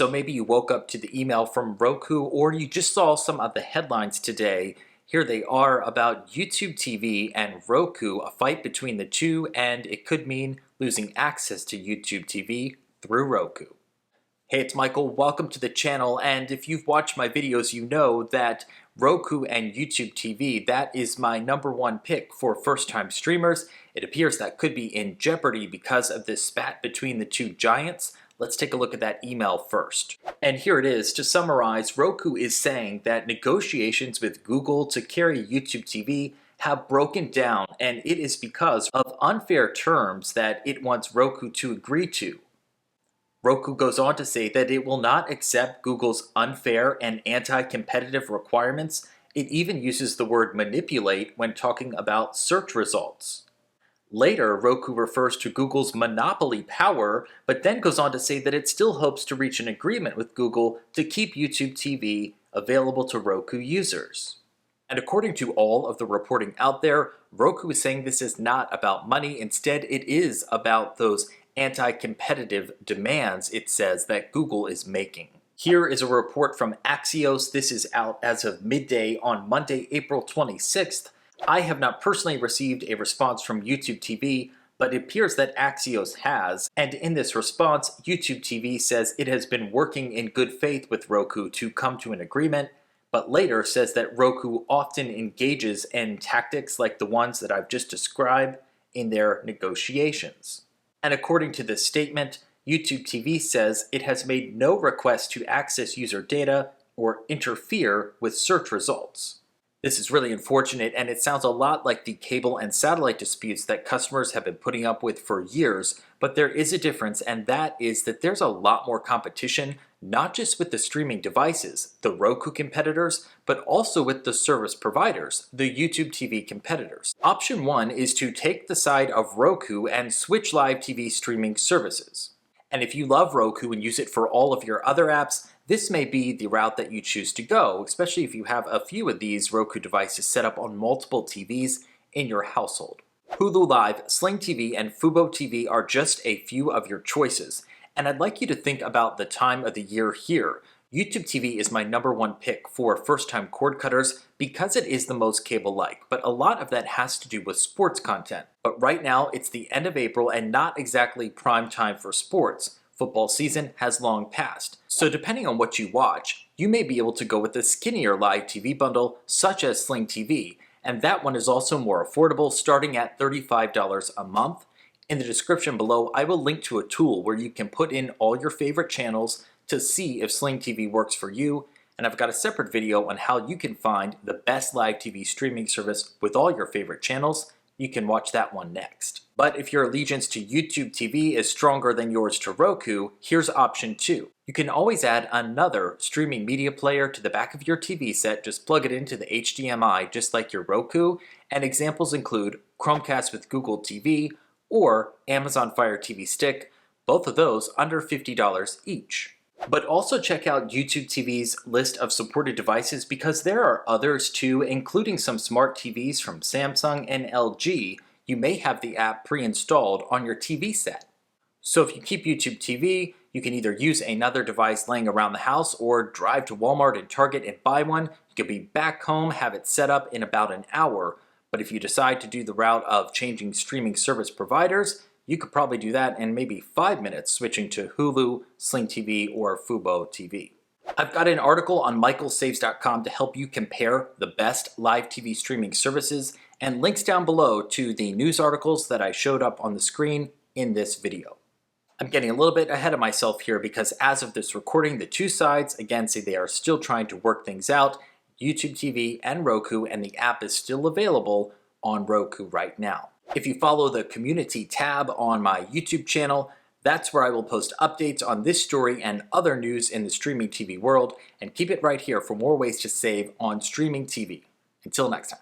So maybe you woke up to the email from Roku or you just saw some of the headlines today. Here they are about YouTube TV and Roku, a fight between the two, and it could mean losing access to YouTube TV through Roku. Hey, it's Michael. Welcome to the channel, and if you've watched my videos, you know that Roku and YouTube TV, that is my #1 pick for first-time streamers. It appears that could be in jeopardy because of this spat between the two giants. Let's take a look at that email first. And here it is. To summarize, Roku is saying that negotiations with Google to carry YouTube TV have broken down, and it is because of unfair terms that it wants Roku to agree to. Roku goes on to say that it will not accept Google's unfair and anti-competitive requirements. It even uses the word manipulate when talking about search results. Later, Roku refers to Google's monopoly power, but then goes on to say that it still hopes to reach an agreement with Google to keep YouTube TV available to Roku users. And according to all of the reporting out there, Roku is saying this is not about money. Instead, it is about those anti-competitive demands, it says, that Google is making. Here is a report from Axios. This is out as of midday on Monday, April 26th. I have not personally received a response from YouTube TV, but it appears that Axios has. And in this response, YouTube TV says it has been working in good faith with Roku to come to an agreement, but later says that Roku often engages in tactics like the ones that I've just described in their negotiations. And according to this statement, YouTube TV says it has made no request to access user data or interfere with search results. This is really unfortunate, and it sounds a lot like the cable and satellite disputes that customers have been putting up with for years, but there is a difference, and that is that there's a lot more competition, not just with the streaming devices, the Roku competitors, but also with the service providers, the YouTube TV competitors. Option 1 is to take the side of Roku and switch live TV streaming services. And if you love Roku and use it for all of your other apps, this may be the route that you choose to go, especially if you have a few of these Roku devices set up on multiple TVs in your household. Hulu Live, Sling TV, and Fubo TV are just a few of your choices, and I'd like you to think about the time of the year here. YouTube TV is my #1 pick for first-time cord cutters because it is the most cable-like, but a lot of that has to do with sports content. But right now, it's the end of April and not exactly prime time for sports. Football season has long passed. So depending on what you watch, you may be able to go with a skinnier live TV bundle such as Sling TV, and that one is also more affordable, starting at $35 a month. In the description below, I will link to a tool where you can put in all your favorite channels to see if Sling TV works for you, and I've got a separate video on how you can find the best live TV streaming service with all your favorite channels. You can watch that one next. But if your allegiance to YouTube TV is stronger than yours to Roku, here's option 2. You can always add another streaming media player to the back of your TV set. Just plug it into the HDMI just like your Roku, and examples include Chromecast with Google TV or Amazon Fire TV Stick, both of those under $50 each. But also check out YouTube TV's list of supported devices because there are others too, including some smart TVs from Samsung and LG. You may have the app pre-installed on your TV set. So if you keep YouTube TV, you can either use another device laying around the house or drive to Walmart and Target and buy one. You can be back home, have it set up in about an hour. But if you decide to do the route of changing streaming service providers, you could probably do that in maybe 5 minutes, switching to Hulu, Sling TV, or Fubo TV. I've got an article on michaelsaves.com to help you compare the best live TV streaming services, and links down below to the news articles that I showed up on the screen in this video. I'm getting a little bit ahead of myself here because as of this recording, the two sides, again, say they are still trying to work things out, YouTube TV and Roku, and the app is still available on Roku right now. If you follow the community tab on my YouTube channel, that's where I will post updates on this story and other news in the streaming TV world, and keep it right here for more ways to save on streaming TV. Until next time.